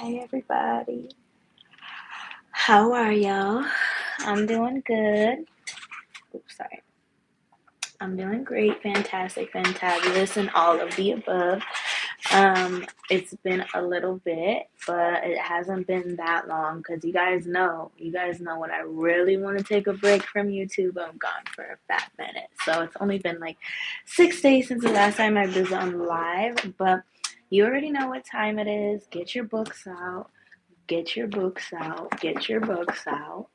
Hey everybody. How are y'all? I'm doing good. Oops, sorry. I'm doing great, fantastic, fantabulous, and all of the above. It's been a little bit, but it hasn't been that long because you guys know when I really want to take a break from YouTube, I'm gone for a fat minute. So it's only been like 6 days since the last time I was on live, but you already know what time it is. Get your books out. Get your books out. Get your books out.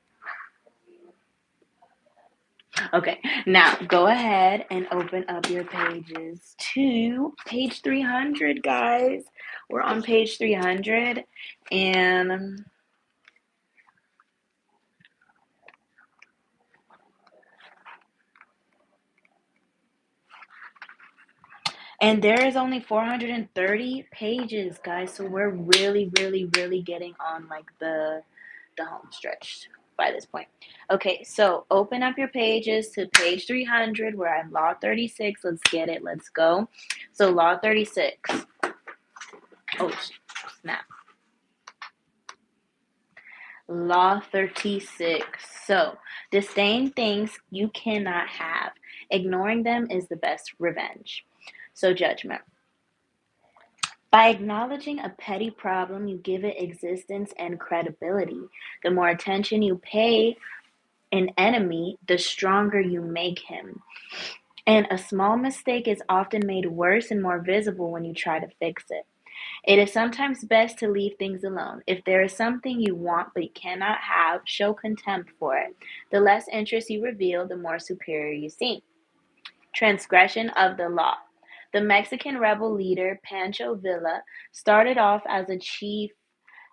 Okay, now go ahead and open up your pages to page 300, guys. We're on page 300, and and there is only 430 pages, guys. So we're really, really, really getting on like the home stretch by this point. Okay, so open up your pages to page 300. We're at Law 36. Let's get it. Let's go. So Law 36. Oh, snap. Law 36. So, disdain things you cannot have. Ignoring them is the best revenge. So, judgment. By acknowledging a petty problem, you give it existence and credibility. The more attention you pay an enemy, the stronger you make him. And a small mistake is often made worse and more visible when you try to fix it. It is sometimes best to leave things alone. If there is something you want but you cannot have, show contempt for it. The less interest you reveal, the more superior you seem. Transgression of the law. The Mexican rebel leader Pancho Villa started off as a chief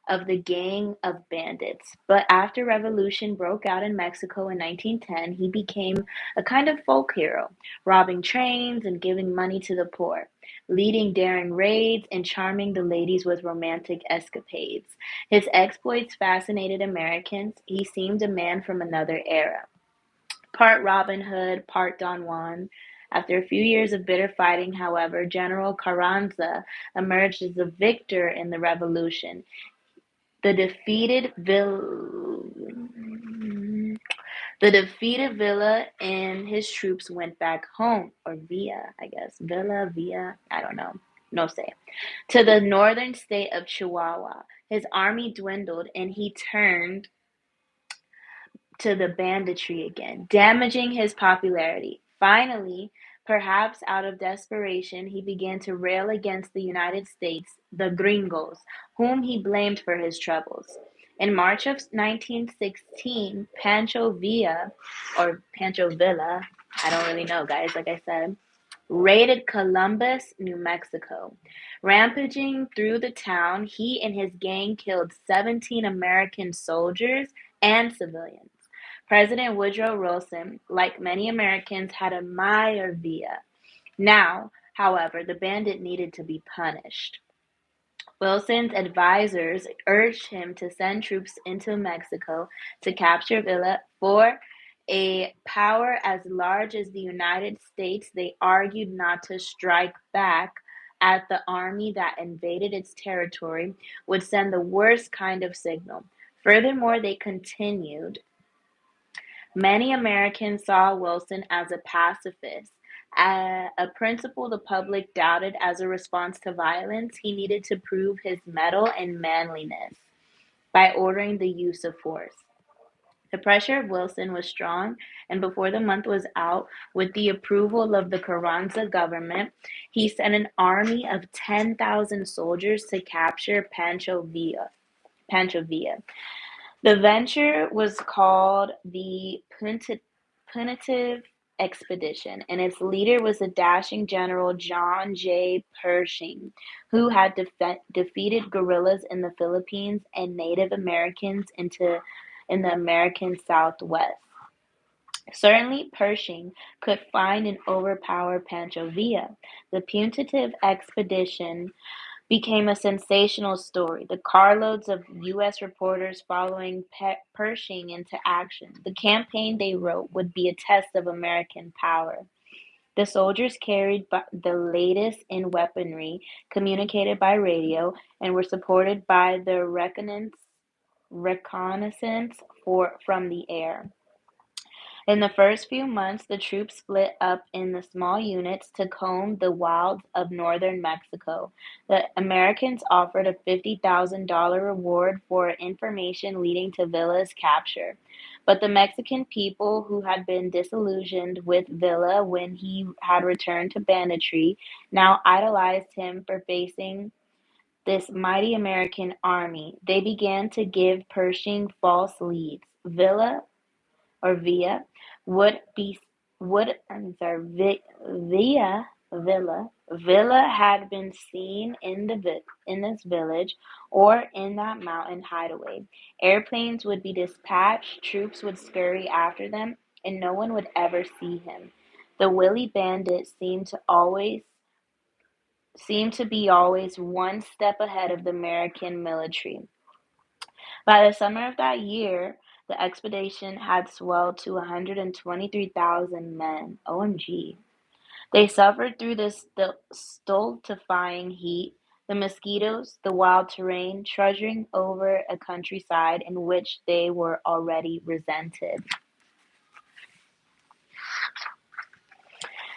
of the gang of bandits. But after revolution broke out in Mexico in 1910, he became a kind of folk hero, robbing trains and giving money to the poor, leading daring raids and charming the ladies with romantic escapades. His exploits fascinated Americans. He seemed a man from another era. Part Robin Hood, part Don Juan. After a few years of bitter fighting, however, General Carranza emerged as the victor in the revolution. The defeated Vil- the defeated Villa and his troops went back home, or Villa, I guess. Villa, Villa, I don't know. No say. To the northern state of Chihuahua. His army dwindled and he turned to the banditry again, damaging his popularity. Finally, perhaps out of desperation, he began to rail against the United States, the gringos, whom he blamed for his troubles. In March of 1916, Pancho Villa, I don't really know, guys, like I said, raided Columbus, New Mexico. Rampaging through the town, he and his gang killed 17 American soldiers and civilians. President Woodrow Wilson, like many Americans, had admired Villa. Now, however, the bandit needed to be punished. Wilson's advisors urged him to send troops into Mexico to capture Villa. For a power as large as the United States, they argued not to strike back at the army that invaded its territory would send the worst kind of signal. Furthermore, they continued, many Americans saw Wilson as a pacifist, a principle the public doubted. As a response to violence, he needed to prove his mettle and manliness by ordering the use of force. The pressure of Wilson was strong, and before the month was out, with the approval of the Carranza government, he sent an army of 10,000 soldiers to capture Pancho Villa. The venture was called the Punitive Expedition, and its leader was the dashing General John J. Pershing, who had defeated guerrillas in the Philippines and Native Americans in the American Southwest. Certainly, Pershing could find and overpower Pancho Villa. The punitive expedition became a sensational story, the carloads of U.S. reporters following Pershing into action. The campaign, they wrote, would be a test of American power. The soldiers carried the latest in weaponry, communicated by radio, and were supported by the reconnaissance from the air. In the first few months, the troops split up in the small units to comb the wilds of northern Mexico. The Americans offered a $50,000 reward for information leading to Villa's capture. But the Mexican people, who had been disillusioned with Villa when he had returned to banditry, now idolized him for facing this mighty American army. They began to give Pershing false leads. Villa would be would I'm sorry Villa Villa had been seen in in this village or in that mountain hideaway. Airplanes would be dispatched, troops would scurry after them, and no one would ever see him. The Willie bandit seemed to be always one step ahead of the American military. By the summer of that year, the expedition had swelled to 123,000 men. OMG. They suffered through the stultifying heat, the mosquitoes, the wild terrain, trudging over a countryside in which they were already resented.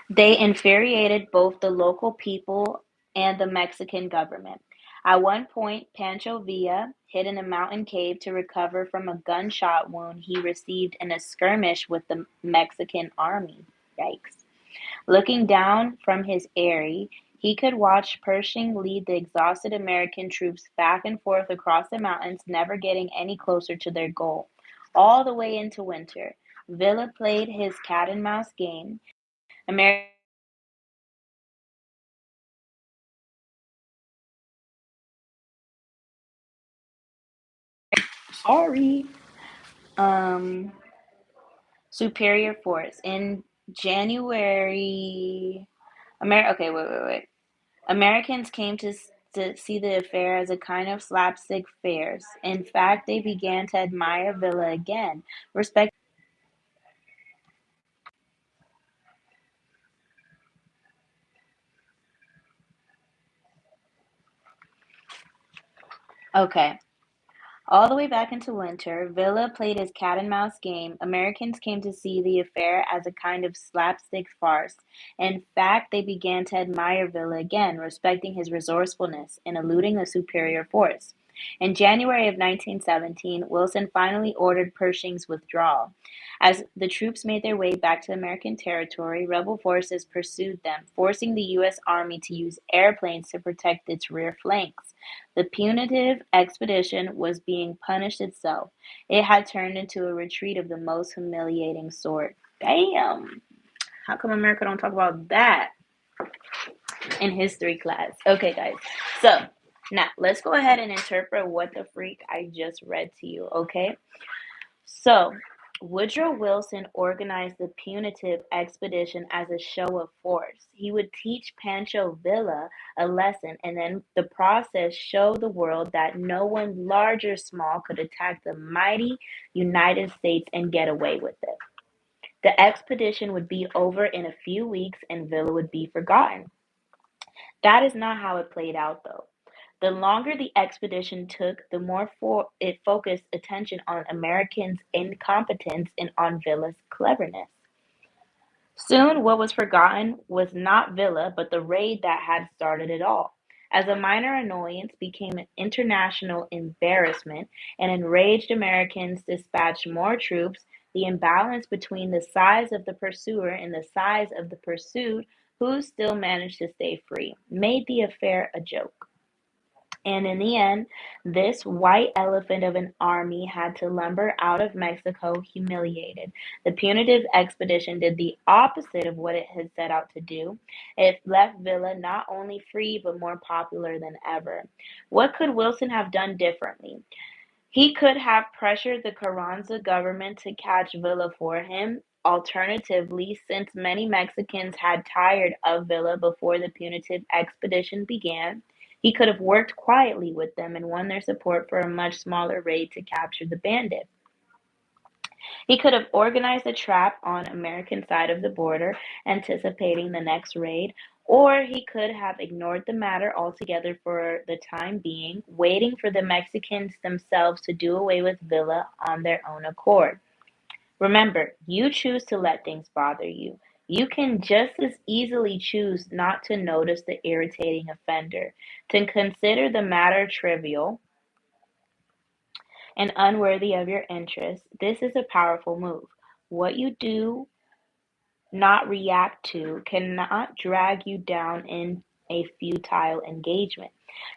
They infuriated both the local people and the Mexican government. At one point, Pancho Villa hid in a mountain cave to recover from a gunshot wound he received in a skirmish with the Mexican army. Yikes. Looking down from his eyrie, he could watch Pershing lead the exhausted American troops back and forth across the mountains, never getting any closer to their goal. All the way into winter, Villa played his cat and mouse game. American sorry. Um, superior force. In January, okay, wait. Americans came to see the affair as a kind of slapstick farce. In fact, they began to admire Villa again, respect. Okay. All the way back into winter, Villa played his cat and mouse game. Americans came to see the affair as a kind of slapstick farce. In fact, they began to admire Villa again, respecting his resourcefulness in eluding a superior force. In January of 1917, Wilson finally ordered Pershing's withdrawal. As the troops made their way back to American territory, rebel forces pursued them, forcing the U.S. Army to use airplanes to protect its rear flanks. The punitive expedition was being punished itself. It had turned into a retreat of the most humiliating sort. Damn. How come America don't talk about that in history class? Okay, guys. So, now let's go ahead and interpret what the freak I just read to you, okay? So, Woodrow Wilson organized the punitive expedition as a show of force. He would teach Pancho Villa a lesson and then the process show the world that no one large or small could attack the mighty United States and get away with it. The expedition would be over in a few weeks and Villa would be forgotten. That is not how it played out, though. The longer the expedition took, the more it focused attention on Americans' incompetence and on Villa's cleverness. Soon, what was forgotten was not Villa, but the raid that had started it all. As a minor annoyance became an international embarrassment, and enraged Americans dispatched more troops, the imbalance between the size of the pursuer and the size of the pursued, who still managed to stay free, made the affair a joke. And in the end, this white elephant of an army had to lumber out of Mexico humiliated. The punitive expedition did the opposite of what it had set out to do. It left Villa not only free, but more popular than ever. What could Wilson have done differently? He could have pressured the Carranza government to catch Villa for him. Alternatively, since many Mexicans had tired of Villa before the punitive expedition began, he could have worked quietly with them and won their support for a much smaller raid to capture the bandit. He could have organized a trap on American side of the border, anticipating the next raid, or he could have ignored the matter altogether for the time being, waiting for the Mexicans themselves to do away with Villa on their own accord. Remember, you choose to let things bother you. You can just as easily choose not to notice the irritating offender, to consider the matter trivial and unworthy of your interest. This is a powerful move. What you do not react to cannot drag you down in a futile engagement.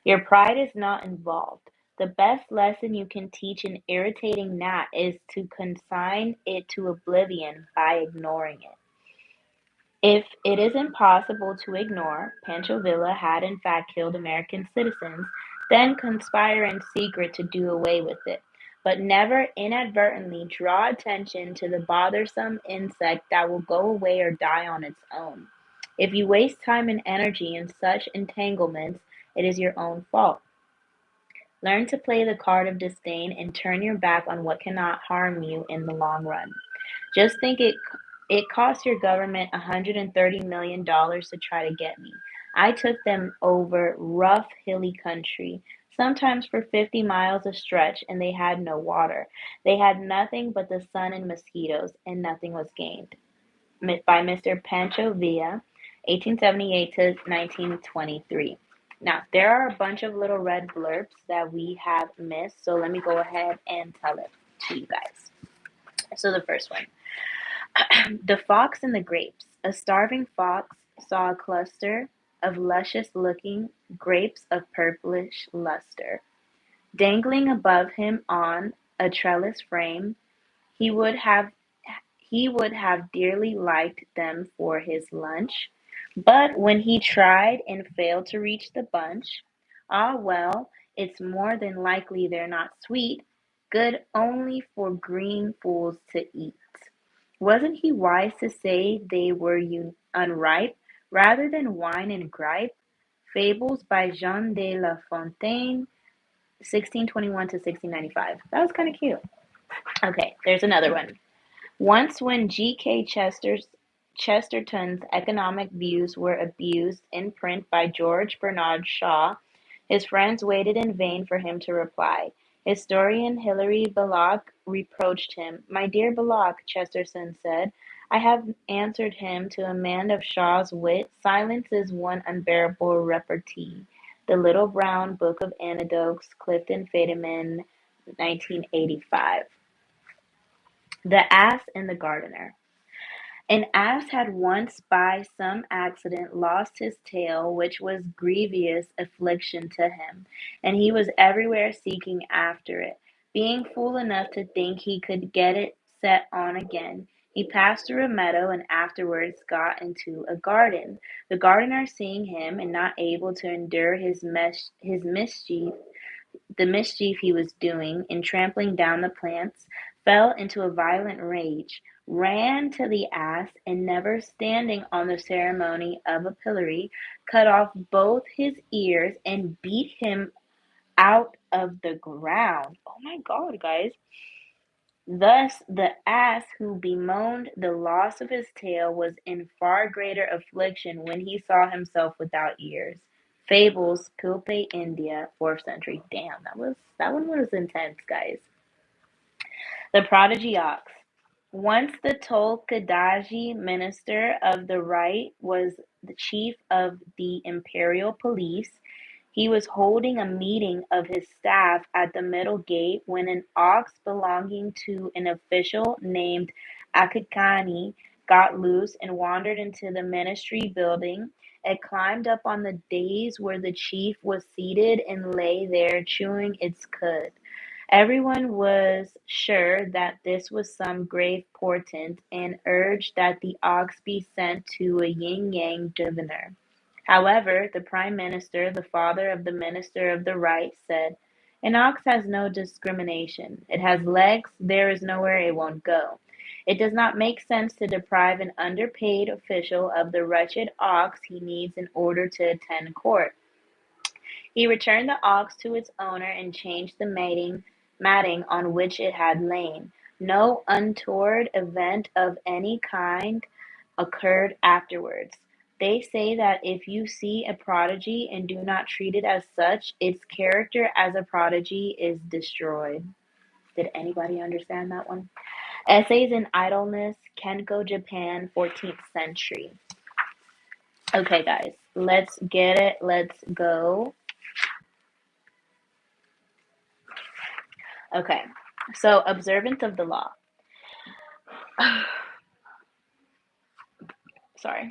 Your pride is not involved. The best lesson you can teach an irritating gnat is to consign it to oblivion by ignoring it. If it is impossible to ignore, Pancho Villa had in fact killed American citizens, then conspire in secret to do away with it, but never inadvertently draw attention to the bothersome insect that will go away or die on its own. If you waste time and energy in such entanglements, it is your own fault. Learn to play the card of disdain and turn your back on what cannot harm you in the long run. Just think it cost your government $130 million to try to get me. I took them over rough, hilly country, sometimes for 50 miles a stretch, and they had no water. They had nothing but the sun and mosquitoes, and nothing was gained. By Mr. Pancho Villa, 1878 to 1923. Now, there are a bunch of little red blurbs that we have missed, so let me go ahead and tell it to you guys. So, the first one. The Fox and the Grapes. A starving fox saw a cluster of luscious-looking grapes of purplish luster. Dangling above him on a trellis frame, he would have he would have dearly liked them for his lunch, but when he tried and failed to reach the bunch, ah well, it's more than likely they're not sweet, good only for green fools to eat. Wasn't he wise to say they were unripe, rather than whine and gripe? Fables by Jean de La Fontaine, 1621 to 1695. That was kind of cute. Okay, there's another one. Once when G. K. Chesterton's economic views were abused in print by George Bernard Shaw, his friends waited in vain for him to reply. Historian Hilary Belloc reproached him. "My dear Belloc," Chesterton said, "I have answered him to a man of Shaw's wit. Silence is one unbearable repartee." The Little Brown Book of Anecdotes, Clifton Fadiman, 1985. The Ass and the Gardener. An ass had once by some accident lost his tail, which was grievous affliction to him, and he was everywhere seeking after it. Being fool enough to think he could get it set on again, he passed through a meadow and afterwards got into a garden. The gardener, seeing him and not able to endure his mischief, the mischief he was doing in trampling down the plants, fell into a violent rage, ran to the ass, and never standing on the ceremony of a pillory, cut off both his ears and beat him out of the ground. Oh my God, guys. Thus the ass who bemoaned the loss of his tail was in far greater affliction when he saw himself without ears. Fables, Pilpe, India, 4th century. Damn, that one was intense, guys. The prodigy ox. Once the Tolkadagi minister of the right was the chief of the imperial police. He was holding a meeting of his staff at the middle gate when an ox belonging to an official named Akakani got loose and wandered into the ministry building. It climbed up on the dais where the chief was seated and lay there chewing its cud. Everyone was sure that this was some grave portent, and urged that the ox be sent to a yin-yang diviner. However, the prime minister, the father of the minister of the right, said, "An ox has no discrimination. It has legs, there is nowhere it won't go. It does not make sense to deprive an underpaid official of the wretched ox he needs in order to attend court." He returned the ox to its owner and changed the matting on which it had lain. No untoward event of any kind occurred afterwards. They say that if you see a prodigy and do not treat it as such, its character as a prodigy is destroyed. Did anybody understand that one? Essays in Idleness, Kenko, Japan, 14th century. Okay, guys, let's get it. Let's go. Okay, so observance of the law. Sorry.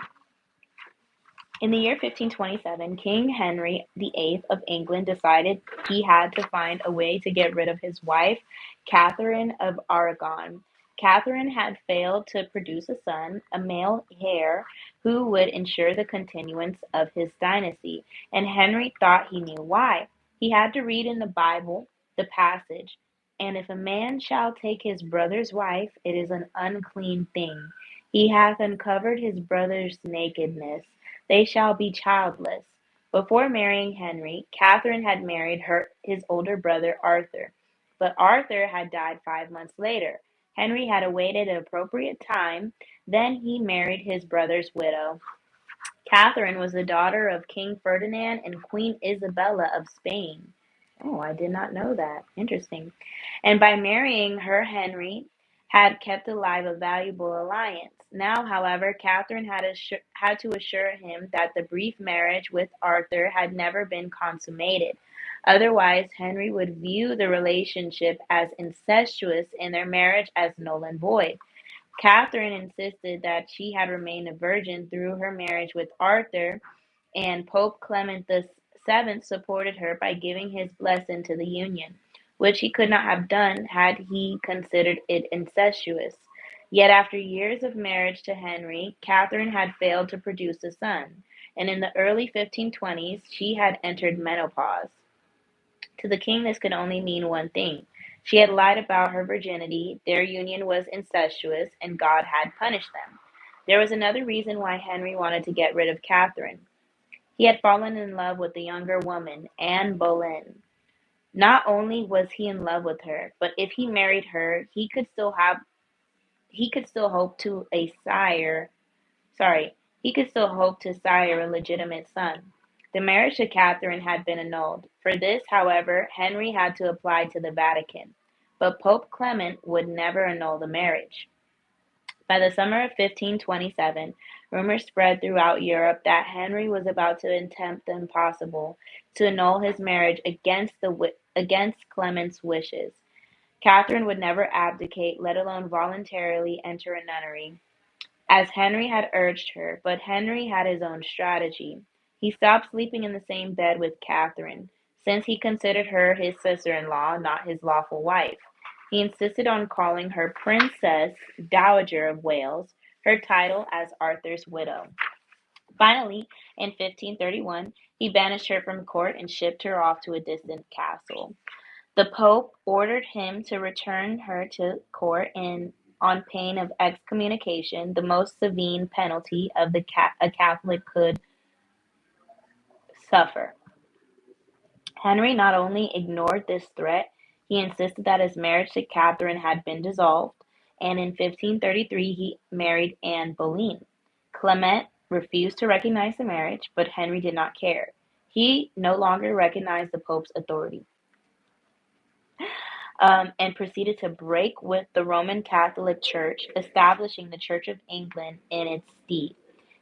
In the year 1527, King Henry VIII of England decided he had to find a way to get rid of his wife, Catherine of Aragon. Catherine had failed to produce a son, a male heir, who would ensure the continuance of his dynasty, and Henry thought he knew why. He had to read in the Bible the passage, "And if a man shall take his brother's wife, it is an unclean thing. He hath uncovered his brother's nakedness. They shall be childless." Before marrying Henry, Catherine had married his older brother Arthur, but Arthur had died 5 months later. Henry had awaited an appropriate time, then he married his brother's widow. Catherine was the daughter of King Ferdinand and Queen Isabella of Spain. Oh, I did not know that. Interesting. And by marrying her, Henry had kept alive a valuable alliance. Now, however, Catherine had to assure him that the brief marriage with Arthur had never been consummated. Otherwise, Henry would view the relationship as incestuous and their marriage as null and void. Catherine insisted that she had remained a virgin through her marriage with Arthur, and Pope Clement VII supported her by giving his blessing to the union, which he could not have done had he considered it incestuous. Yet after years of marriage to Henry, Catherine had failed to produce a son, and in the early 1520s she had entered menopause. To the king this could only mean one thing: she had lied about her virginity, their union was incestuous, and God had punished them. There was another reason why Henry wanted to get rid of Catherine. He had fallen in love with the younger woman, Anne Boleyn. Not only was he in love with her, but if he married her, he could still hope to a sire sorry, he could still hope to sire a legitimate son. The marriage to Catherine had been annulled. For this, however, Henry had to apply to the Vatican. But Pope Clement would never annul the marriage. By the summer of 1527, rumors spread throughout Europe that Henry was about to attempt the impossible, to annul his marriage against Clement's wishes. Catherine would never abdicate, let alone voluntarily enter a nunnery, as Henry had urged her, but Henry had his own strategy. He stopped sleeping in the same bed with Catherine, since he considered her his sister-in-law, not his lawful wife. He insisted on calling her Princess Dowager of Wales, her title as Arthur's widow. Finally, in 1531, he banished her from court and shipped her off to a distant castle. The Pope ordered him to return her to court on pain of excommunication, the most severe penalty a Catholic could suffer. Henry not only ignored this threat, he insisted that his marriage to Catherine had been dissolved, and in 1533 he married Anne Boleyn. Clement refused to recognize the marriage, but Henry did not care. He no longer recognized the Pope's authority. And proceeded to break with the Roman Catholic Church, establishing the Church of England in its stead,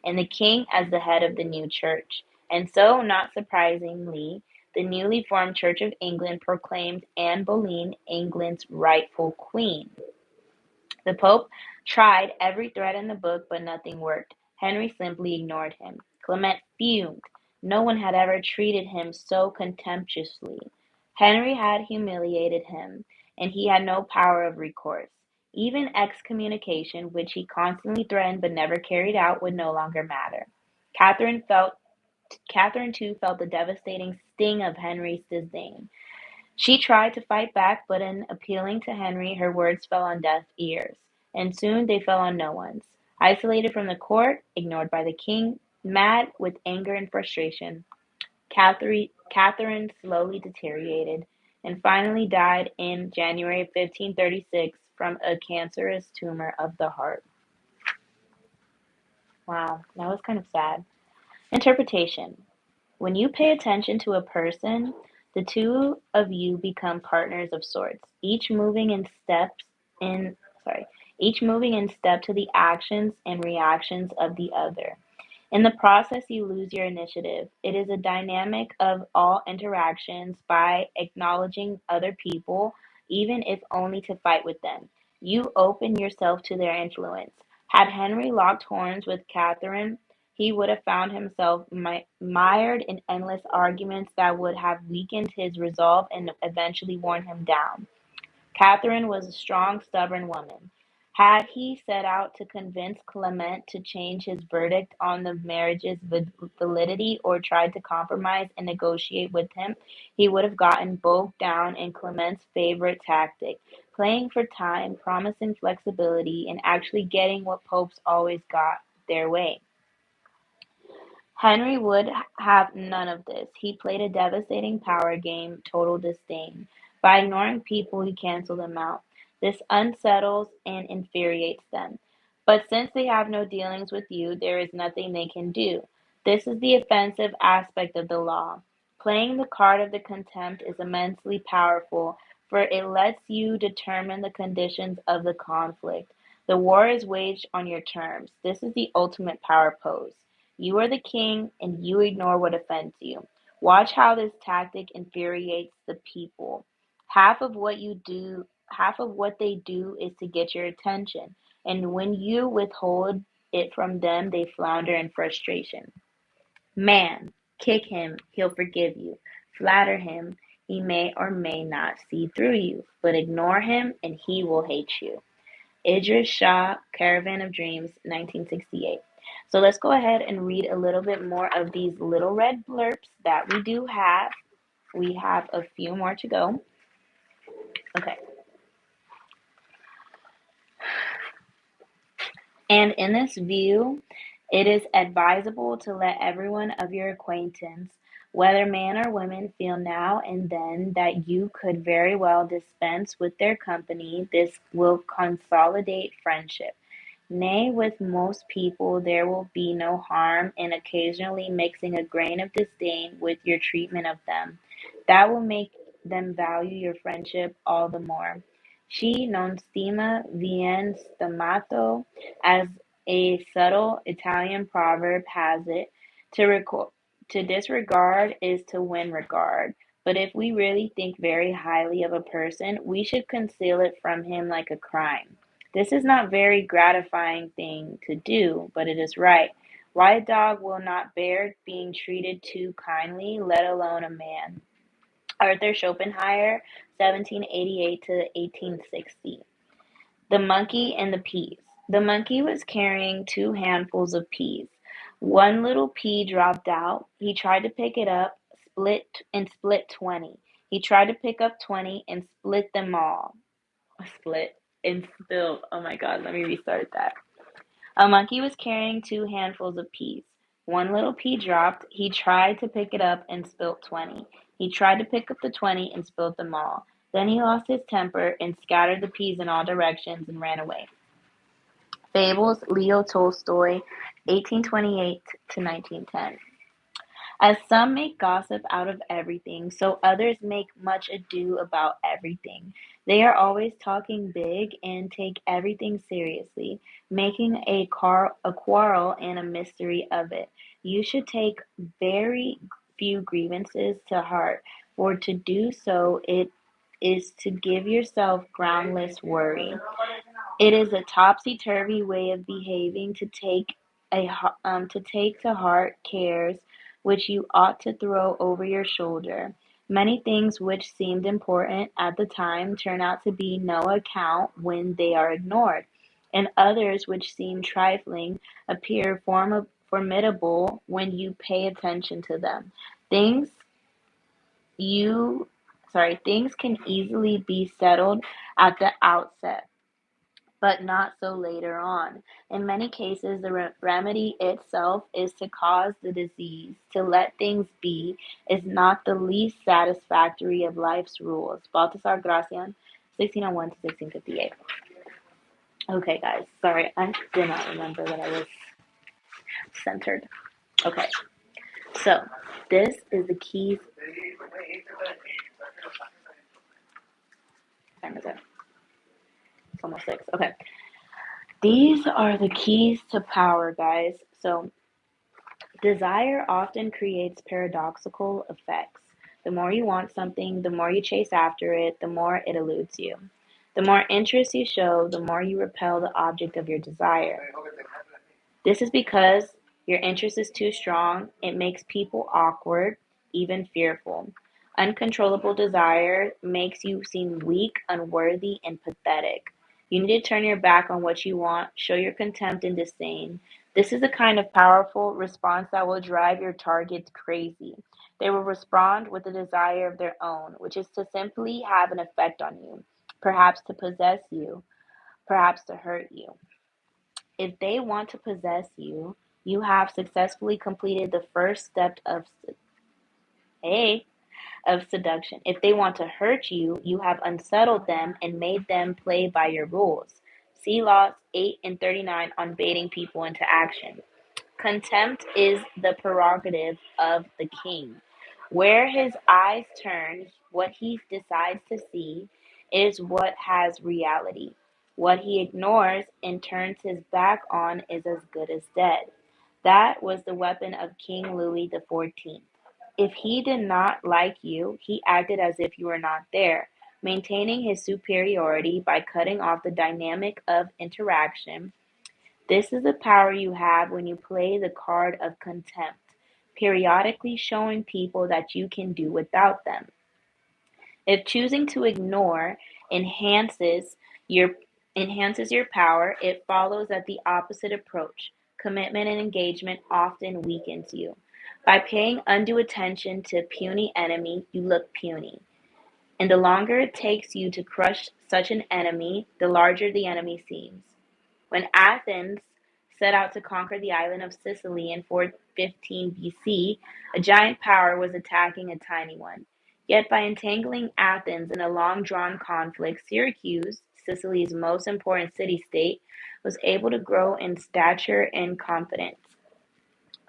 and the king as the head of the new church. And so, not surprisingly, the newly formed Church of England proclaimed Anne Boleyn England's rightful queen. The Pope tried every threat in the book, but nothing worked. Henry simply ignored him. Clement fumed. No one had ever treated him so contemptuously. Henry had humiliated him, and he had no power of recourse. Even excommunication, which he constantly threatened but never carried out, would no longer matter. Catherine felt Catherine too felt the devastating sting of Henry's disdain. She tried to fight back, but in appealing to Henry, her words fell on deaf ears, and soon they fell on no one's. Isolated from the court, ignored by the king, mad with anger and frustration, Catherine slowly deteriorated and finally died in January 1536, from a cancerous tumor of the heart. Wow, that was kind of sad. Interpretation. When you pay attention to a person, the two of you become partners of sorts, in each moving in step to the actions and reactions of the other. In the process, you lose your initiative. It is a dynamic of all interactions by acknowledging other people, even if only to fight with them. You open yourself to their influence. Had Henry locked horns with Catherine, he would have found himself mired in endless arguments that would have weakened his resolve and eventually worn him down. Catherine was a strong, stubborn woman. Had he set out to convince Clement to change his verdict on the marriage's validity or tried to compromise and negotiate with him, he would have gotten bogged down in Clement's favorite tactic, playing for time, promising flexibility, and actually getting what popes always got their way. Henry would have none of this. He played a devastating power game, total disdain. By ignoring people, he canceled them out. This unsettles and infuriates them. But since they have no dealings with you, there is nothing they can do. This is the offensive aspect of the law. Playing the card of the contempt is immensely powerful, for it lets you determine the conditions of the conflict. The war is waged on your terms. This is the ultimate power pose. You are the king, and you ignore what offends you. Watch how this tactic infuriates the people. Half of what they do is to get your attention, and when you withhold it from them, they flounder in frustration. Man, kick him, he'll forgive you. Flatter him, he may or may not see through you, but ignore him, and he will hate you. Idris Shah, Caravan of Dreams, 1968. So let's go ahead and read a little bit more of these little red blurbs that we do have. We have a few more to go. Okay. And in this view, it is advisable to let everyone of your acquaintance, whether man or woman, feel now and then that you could very well dispense with their company. This will consolidate friendship. Nay, with most people there will be no harm in occasionally mixing a grain of disdain with your treatment of them. That will make them value your friendship all the more. Chi non stima vien stimato, as a subtle Italian proverb has it, to disregard is to win regard. But if we really think very highly of a person, we should conceal it from him like a crime. This is not very gratifying thing to do, but it is right. Why a dog will not bear being treated too kindly, let alone a man. Arthur Schopenhauer, 1788 to 1860. The monkey and the peas. The monkey was carrying two handfuls of peas. One little pea dropped out. He tried to pick it up, split 20. He tried to pick up 20 and split them all. Split and spilled. Oh my god, let me restart that. A monkey was carrying two handfuls of peas. One little pea dropped. He tried to pick it up and spilt 20. He tried to pick up the 20 and spilt them all. Then he lost his temper and scattered the peas in all directions and ran away. Fables, Leo Tolstoy, 1828 to 1910. As some make gossip out of everything, so others make much ado about everything. They are always talking big and take everything seriously, making a quarrel and a mystery of it. You should take very few grievances to heart, for to do so it is to give yourself groundless worry. It is a topsy-turvy way of behaving to take to heart cares which you ought to throw over your shoulder. Many things which seemed important at the time turn out to be no account when they are ignored, and others which seem trifling appear formidable when you pay attention to them. Things you things can easily be settled at the outset, but not so later on. In many cases, the remedy itself is to cause the disease. To let things be is not the least satisfactory of life's rules. Baltasar Gracian, 1601 to 1658. Okay, guys. Sorry, I did not remember that I was centered. Okay, so this is the keys. What time is it? It's almost 6. Okay. These are the keys to power, guys. So, desire often creates paradoxical effects. The more you want something, the more you chase after it, the more it eludes you. The more interest you show, the more you repel the object of your desire. This is because your interest is too strong, it makes people awkward, even fearful. Uncontrollable desire makes you seem weak, unworthy, and pathetic. You need to turn your back on what you want, show your contempt and disdain. This is the kind of powerful response that will drive your targets crazy. They will respond with a desire of their own, which is to simply have an effect on you, perhaps to possess you, perhaps to hurt you. If they want to possess you, you have successfully completed the first step a of seduction. If they want to hurt you, you have unsettled them and made them play by your rules. See laws 8 and 39 on baiting people into action. Contempt is the prerogative of the king. Where his eyes turn, what he decides to see is what has reality. What he ignores and turns his back on is as good as dead. That was the weapon of King Louis XIV. If he did not like you, he acted as if you were not there, maintaining his superiority by cutting off the dynamic of interaction. This is the power you have when you play the card of contempt, periodically showing people that you can do without them. If choosing to ignore enhances your enhances your power, it follows that the opposite approach, commitment and engagement, often weakens you. By paying undue attention to a puny enemy, you look puny. And the longer it takes you to crush such an enemy, the larger the enemy seems. When Athens set out to conquer the island of Sicily in 415 BC, a giant power was attacking a tiny one. Yet by entangling Athens in a long-drawn conflict, Syracuse, Sicily's most important city-state, was able to grow in stature and confidence.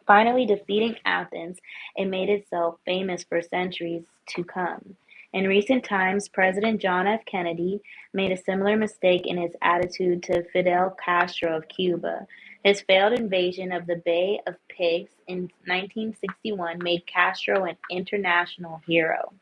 Finally defeating Athens, it made itself famous for centuries to come. In recent times, President John F. Kennedy made a similar mistake in his attitude to Fidel Castro of Cuba. His failed invasion of the Bay of Pigs in 1961 made Castro an international hero.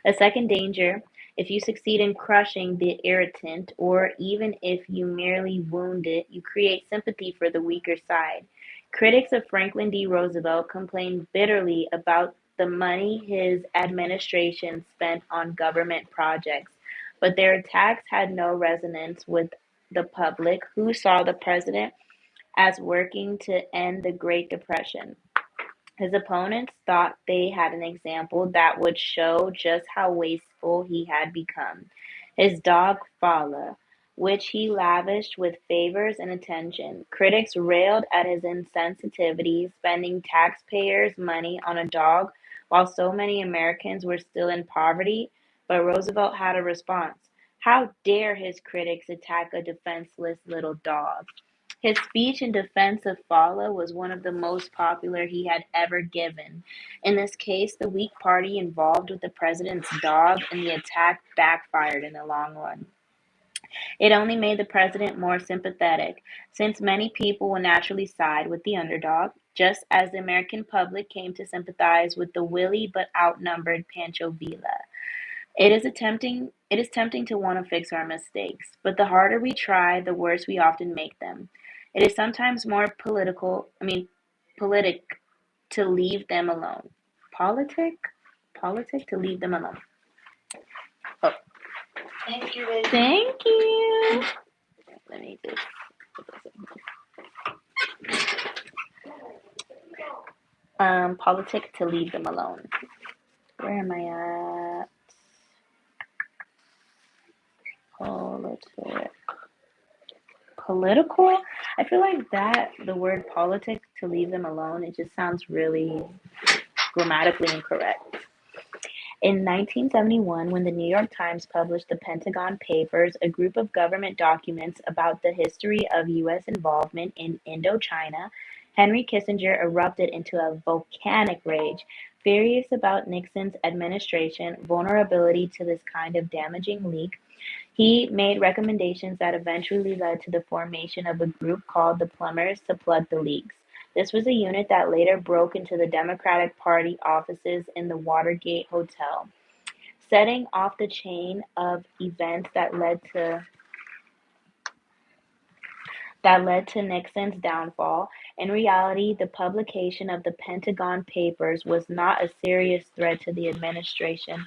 A second danger, if you succeed in crushing the irritant, or even if you merely wound it, you create sympathy for the weaker side. Critics of Franklin D. Roosevelt complained bitterly about the money his administration spent on government projects, but their attacks had no resonance with the public, who saw the president as working to end the Great Depression. His opponents thought they had an example that would show just how wasteful he had become. His dog Fala, which he lavished with favors and attention. Critics railed at his insensitivity, spending taxpayers' money on a dog while so many Americans were still in poverty, but Roosevelt had a response. How dare his critics attack a defenseless little dog? His speech in defense of Fala was one of the most popular he had ever given. In this case, the weak party involved with the president's dog, and the attack backfired in the long run. It only made the president more sympathetic, since many people will naturally side with the underdog, just as the American public came to sympathize with the wily but outnumbered Pancho Villa. It is tempting to want to fix our mistakes, but the harder we try, the worse we often make them. It is sometimes more politic to leave them alone. Politic? Politic to leave them alone. Oh, Thank you, baby. thank you. Let me just put this in. Politic to leave them alone. Where am I at? Politic. Political? I feel like the word politic to leave them alone, it just sounds really grammatically incorrect. In 1971, when the New York Times published the Pentagon Papers, a group of government documents about the history of U.S. involvement in Indochina, Henry Kissinger erupted into a volcanic rage. Furious about Nixon's administration vulnerability to this kind of damaging leak, he made recommendations that eventually led to the formation of a group called the Plumbers to Plug the Leaks. This was a unit that later broke into the Democratic Party offices in the Watergate Hotel, setting off the chain of events that led to Nixon's downfall. In reality, the publication of the Pentagon Papers was not a serious threat to the administration.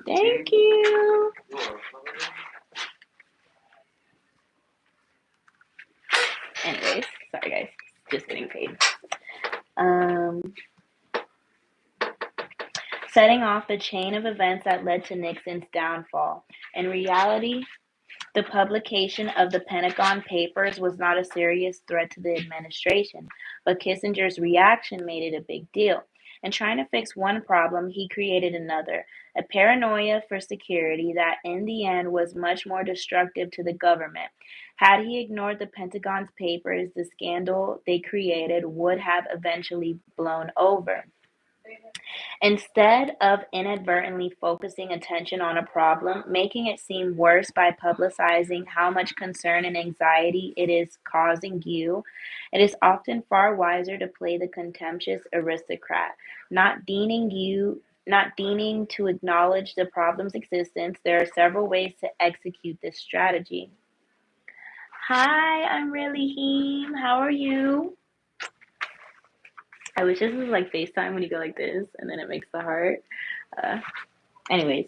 Thank you. Anyways, sorry guys, just getting paid. Setting off the chain of events that led to Nixon's downfall. In reality, the publication of the Pentagon Papers was not a serious threat to the administration, but Kissinger's reaction made it a big deal. In trying to fix one problem, he created another, a paranoia for security that in the end was much more destructive to the government. Had he ignored the Pentagon's papers, the scandal they created would have eventually blown over. Instead of inadvertently focusing attention on a problem, making it seem worse by publicizing how much concern and anxiety it is causing you, it is often far wiser to play the contemptuous aristocrat, not deigning to acknowledge the problem's existence. There are several ways to execute this strategy. Hi, I'm really Heem. How are you? I wish this was like FaceTime when you go like this and then it makes the heart. Uh, anyways,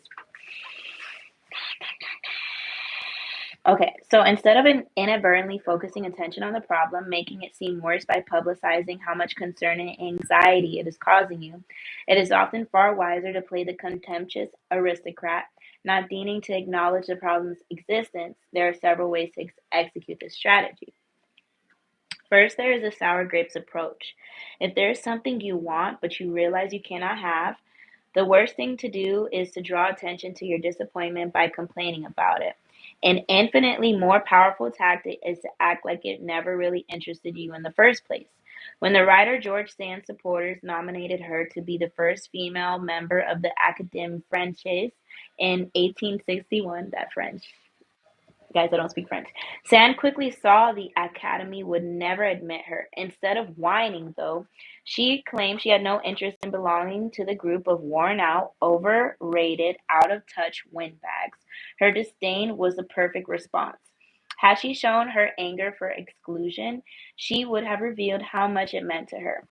okay, so instead of inadvertently focusing attention on the problem, making it seem worse by publicizing how much concern and anxiety it is causing you, it is often far wiser to play the contemptuous aristocrat, not deigning to acknowledge the problem's existence. There are several ways to execute this strategy. First, there is a sour grapes approach. If there is something you want but you realize you cannot have, the worst thing to do is to draw attention to your disappointment by complaining about it. An infinitely more powerful tactic is to act like it never really interested you in the first place. When the writer George Sand's supporters nominated her to be the first female member of the Académie Française in 1861, that French, guys, I don't speak French. Sand quickly saw the Academy would never admit her. Instead of whining, though, she claimed she had no interest in belonging to the group of worn out, overrated, out of touch windbags. Her disdain was the perfect response. Had she shown her anger for exclusion, she would have revealed how much it meant to her.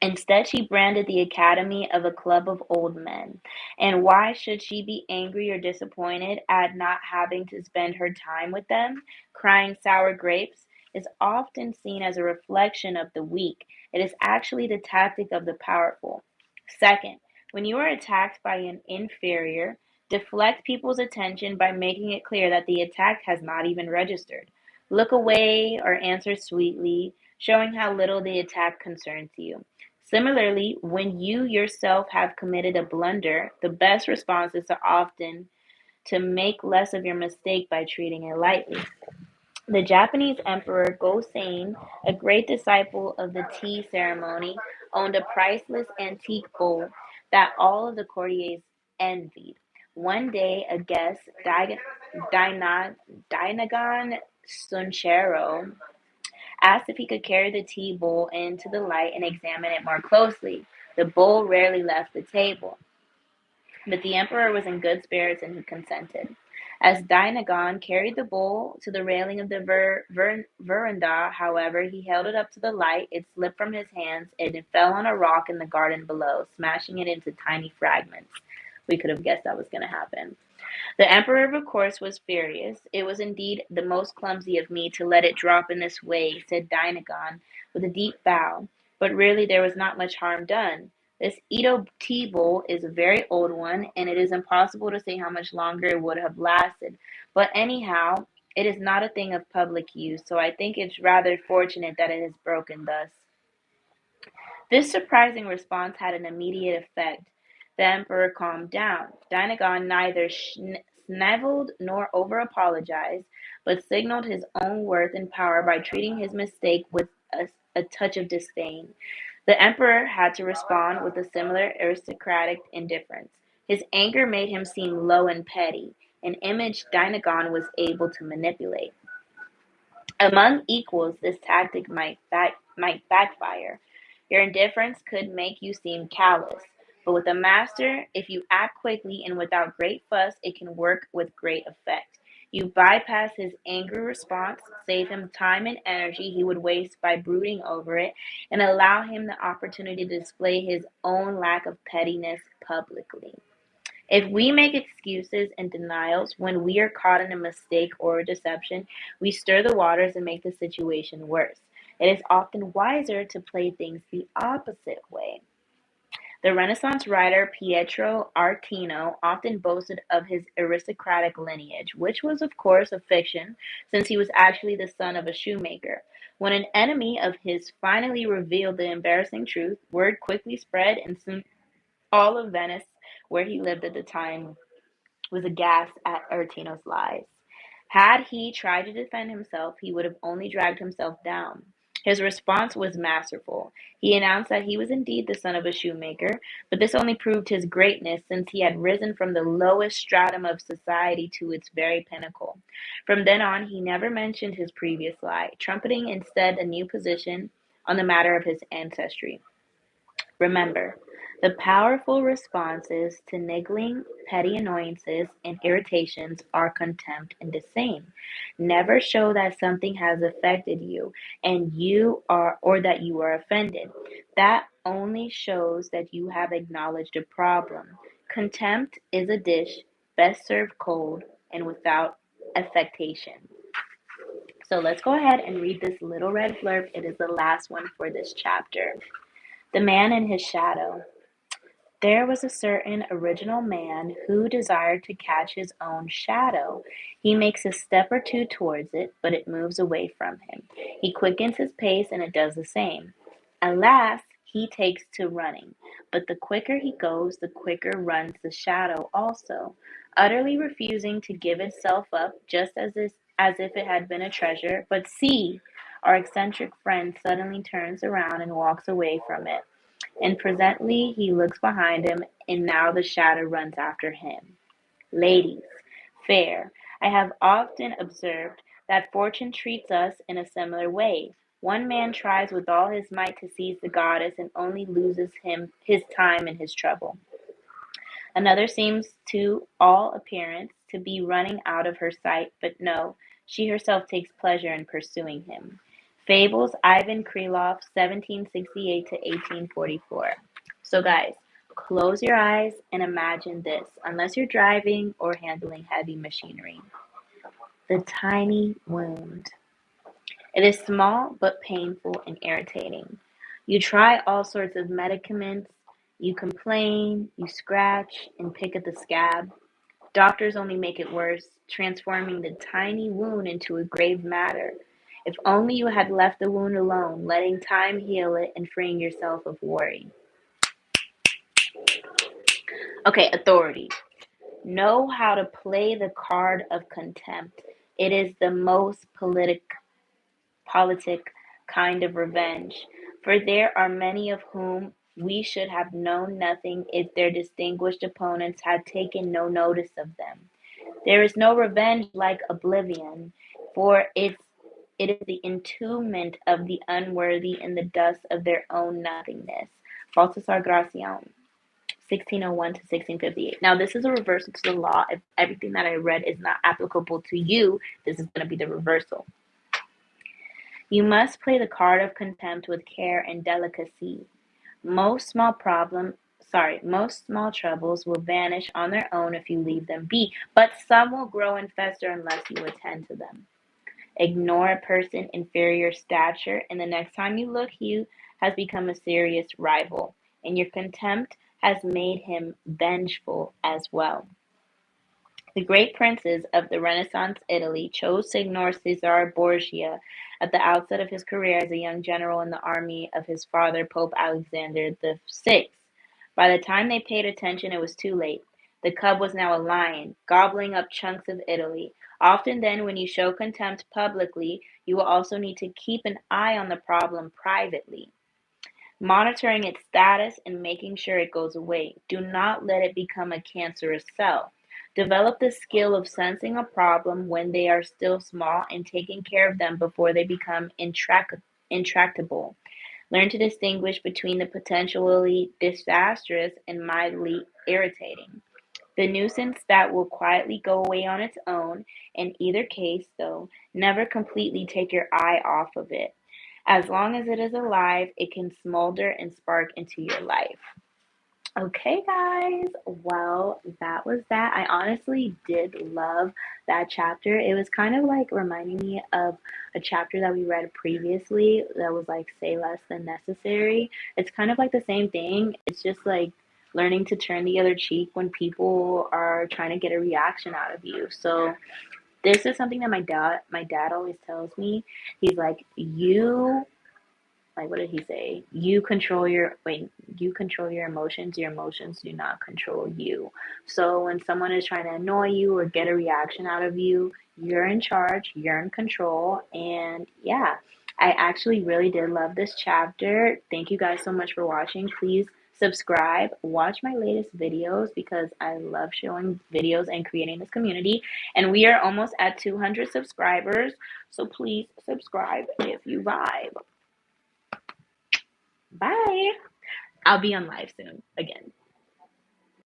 Instead, she branded the Academy of a club of old men. And why should she be angry or disappointed at not having to spend her time with them? Crying sour grapes is often seen as a reflection of the weak. It is actually the tactic of the powerful. Second, when you are attacked by an inferior, deflect people's attention by making it clear that the attack has not even registered. Look away or answer sweetly, showing how little the attack concerns you. Similarly, when you yourself have committed a blunder, the best response is to often to make less of your mistake by treating it lightly. The Japanese Emperor Go-Sein, a great disciple of the tea ceremony, owned a priceless antique bowl that all of the courtiers envied. One day, a guest, Dainagon Sunchero, asked if he could carry the tea bowl into the light and examine it more closely. The bowl rarely left the table, but the emperor was in good spirits and he consented. As Dainagon carried the bowl to the railing of the veranda, however, he held it up to the light. It slipped from his hands and it fell on a rock in the garden below, smashing it into tiny fragments. We could have guessed that was going to happen. The emperor, of course, was furious. It was indeed the most clumsy of me to let it drop in this way, said Dainagon with a deep bow. But really there was not much harm done. This Edo tea bowl is a very old one, and it is impossible to say how much longer it would have lasted. But anyhow, it is not a thing of public use, so I think it's rather fortunate that it has broken thus. This surprising response had an immediate effect. The emperor calmed down. Dinegon neither snivelled nor over-apologized, but signaled his own worth and power by treating his mistake with a touch of disdain. The emperor had to respond with a similar aristocratic indifference. His anger made him seem low and petty, an image Dinegon was able to manipulate. Among equals, this tactic might backfire. Your indifference could make you seem callous, but with a master, if you act quickly and without great fuss, it can work with great effect. You bypass his angry response, save him time and energy he would waste by brooding over it, and allow him the opportunity to display his own lack of pettiness publicly. If we make excuses and denials when we are caught in a mistake or a deception, we stir the waters and make the situation worse. It is often wiser to play things the opposite way. The Renaissance writer Pietro Artino often boasted of his aristocratic lineage, which was, of course, a fiction, since he was actually the son of a shoemaker. When an enemy of his finally revealed the embarrassing truth, word quickly spread, and soon all of Venice, where he lived at the time, was aghast at Artino's lies. Had he tried to defend himself, he would have only dragged himself down. His response was masterful. He announced that he was indeed the son of a shoemaker, but this only proved his greatness since he had risen from the lowest stratum of society to its very pinnacle. From then on, he never mentioned his previous lie, trumpeting instead a new position on the matter of his ancestry. Remember, the powerful responses to niggling, petty annoyances, and irritations are contempt and disdain. Never show that something has affected you and you are or that you are offended. That only shows that you have acknowledged a problem. Contempt is a dish best served cold and without affectation. So let's go ahead and read this little red blurb. It is the last one for this chapter. The man in his shadow. There was a certain original man who desired to catch his own shadow. He makes a step or two towards it, but it moves away from him. He quickens his pace, and it does the same. At last, he takes to running, but the quicker he goes, the quicker runs the shadow also, utterly refusing to give itself up, just as if it had been a treasure. But see, our eccentric friend suddenly turns around and walks away from it. And presently he looks behind him, and now the shadow runs after him. Ladies, fair, I have often observed that fortune treats us in a similar way. One man tries with all his might to seize the goddess and only loses him his time and his trouble. Another seems to all appearance to be running out of her sight, but no, she herself takes pleasure in pursuing him. Fables, Ivan Krylov, 1768 to 1844. So, guys, close your eyes and imagine this, unless you're driving or handling heavy machinery. The tiny wound. It is small but painful and irritating. You try all sorts of medicaments, you complain, you scratch and pick at the scab. Doctors only make it worse, transforming the tiny wound into a grave matter. If only you had left the wound alone, letting time heal it and freeing yourself of worry. Okay, authority. Know how to play the card of contempt. It is the most politic kind of revenge, for there are many of whom we should have known nothing if their distinguished opponents had taken no notice of them. There is no revenge like oblivion, for it is the entombment of the unworthy in the dust of their own nothingness. Baltasar Gracian, 1601 to 1658. Now, this is a reversal to the law. If everything that I read is not applicable to you, this is going to be the reversal. You must play the card of contempt with care and delicacy. Most small most small troubles will vanish on their own if you leave them be, but some will grow and fester unless you attend to them. Ignore a person inferior stature, and the next time you look, he has become a serious rival, and your contempt has made him vengeful as well. The great princes of the Renaissance Italy chose to ignore Cesare Borgia At the outset of his career as a young general in the army of his father, Pope Alexander VI. By the time they paid attention, it was too late. The cub was now a lion, gobbling up chunks of Italy. Often then, when you show contempt publicly, you will also need to keep an eye on the problem privately, monitoring its status and making sure it goes away. Do not let it become a cancerous cell. Develop the skill of sensing a problem when they are still small and taking care of them before they become intractable. Learn to distinguish between the potentially disastrous and mildly irritating. The nuisance that will quietly go away on its own. In either case, though, never completely take your eye off of it. As long as it is alive, it can smolder and spark into your life. Okay, guys. Well, that was that. I honestly did love that chapter. It was kind of like reminding me of a chapter that we read previously that was like say less than necessary. It's kind of like the same thing. It's just like learning to turn the other cheek when people are trying to get a reaction out of you. So, this is something that my dad always tells me. He's like, what did he say? You control your emotions do not control you. So when someone is trying to annoy you or get a reaction out of you, you're in charge, you're in control, and yeah, I actually really did love this chapter. Thank you guys so much for watching. Please subscribe, watch my latest videos because I love showing videos and creating this community. And we are almost at 200 subscribers, so please subscribe if you vibe. Bye. I'll be on live soon again.